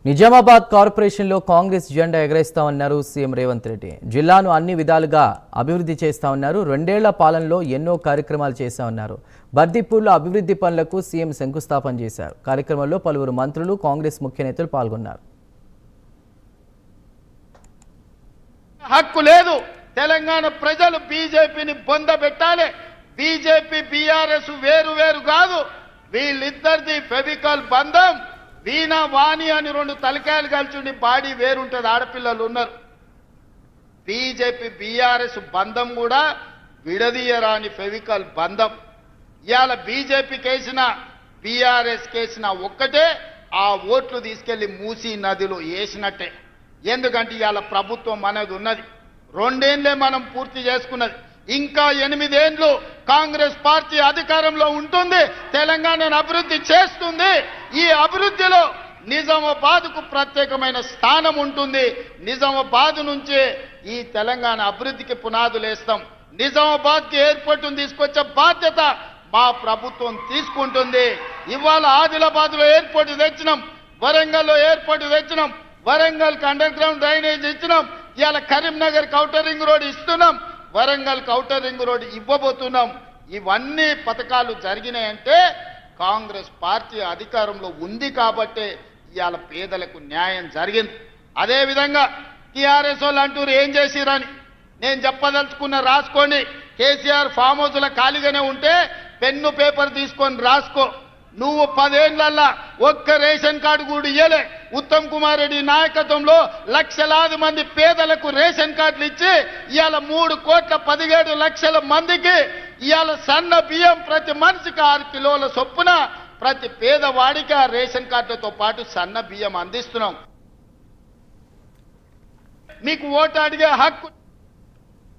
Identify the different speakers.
Speaker 1: నిజామాబాద్ కార్పొరేషన్లో కాంగ్రెస్ జెండా ఎగరేస్తామన్నారు సీఎం రేవంత్ రెడ్డి. జిల్లాను అన్ని విధాలుగా అభివృద్ధి చేస్తామన్నారు. రెండేళ్ల పాలనలో ఎన్నో కార్యక్రమాలు చేశామన్నారు. బర్దిపూర్లో అభివృద్ధి పనులకు సీఎం శంకుస్థాపన చేశారు. కార్యక్రమంలో పలువురు మంత్రులు, కాంగ్రెస్ ముఖ్య నేతలు పాల్గొన్నారు.
Speaker 2: హక్కు లేదు. తెలంగాణ ప్రజలు బీజేపీని బొందబెట్టాలి. బీజేపీ బీఆర్ఎస్ వేరు వేరు కాదు. వీళ్ళిద్దరిది ఫెవికల్ బంధం. వీణ వాణి అని రెండు తలకాయలు కలిసి బాడీ వేరుంటది. ఆడపిల్లలు ఉన్నారు. బీజేపీ బీఆర్ఎస్ బంధం కూడా విడదీయరాని ఫెవికల్ బంధం. ఇవాళ బీజేపీ కేసిన బీఆర్ఎస్ కేసిన ఒక్కటే, ఆ ఓట్లు తీసుకెళ్లి మూసీ నదిలో వేసినట్టే. ఎందుకంటే ఇవాళ ప్రభుత్వం అనేది ఉన్నది. రెండేళ్లే మనం పూర్తి చేసుకున్నది. ఇంకా 8 ఏళ్లు కాంగ్రెస్ పార్టీ అధికారంలో ఉంటుంది. తెలంగాణను అభివృద్ధి చేస్తుంది. ఈ అభివృద్ధిలో నిజామాబాద్కు ప్రత్యేకమైన స్థానం ఉంటుంది. నిజామాబాద్ నుంచే ఈ తెలంగాణ అభివృద్ధికి పునాదులు వేస్తాం. నిజామాబాద్కి ఎయిర్పోర్టును తీసుకొచ్చే బాధ్యత మా ప్రభుత్వం తీసుకుంటుంది. ఇవాళ ఆదిలాబాద్లో ఎయిర్పోర్టు తెచ్చినాం, వరంగల్లో ఎయిర్పోర్టు తెచ్చినాం, వరంగల్కి అండర్ గ్రౌండ్ డ్రైనేజ్ ఇచ్చినాం. ఇవాళ కరీంనగర్ ఔటర్ రింగ్ రోడ్ ఇస్తున్నాం, వరంగల్ ఔటర్ రింగ్ రోడ్ ఇవ్వబోతున్నాం. ఇవన్నీ పథకాలు జరిగినాయంటే కాంగ్రెస్ పార్టీ అధికారంలో ఉంది కాబట్టే ఇవాళ పేదలకు న్యాయం జరిగింది. అదేవిధంగా టీఆర్ఎస్ వాళ్ళు అంటూరు ఏం చేసిరని. నేను చెప్పదలుచుకున్న రాసుకోండి. కేసీఆర్ ఫామ్ హౌస్ల ఖాళీగానే ఉంటే పెన్ను పేపర్ తీసుకొని రాసుకో. నువ్వు 10 ఏళ్లల్లా ఒక్క రేషన్ కార్డు కూడా ఇయ్యలే. ఉత్తమ్ కుమార్ రెడ్డి నాయకత్వంలో లక్షలాది మంది పేదలకు రేషన్ కార్డులు ఇచ్చి ఇవాళ 3,17,00,000 మందికి ఇవాళ సన్న బియ్యం ప్రతి మనిషికి 6 కిలోల చొప్పున ప్రతి పేదవాడికి ఆ రేషన్ కార్డులతో పాటు సన్న బియ్యం అందిస్తున్నాం. మీకు ఓటు అడిగే హక్కు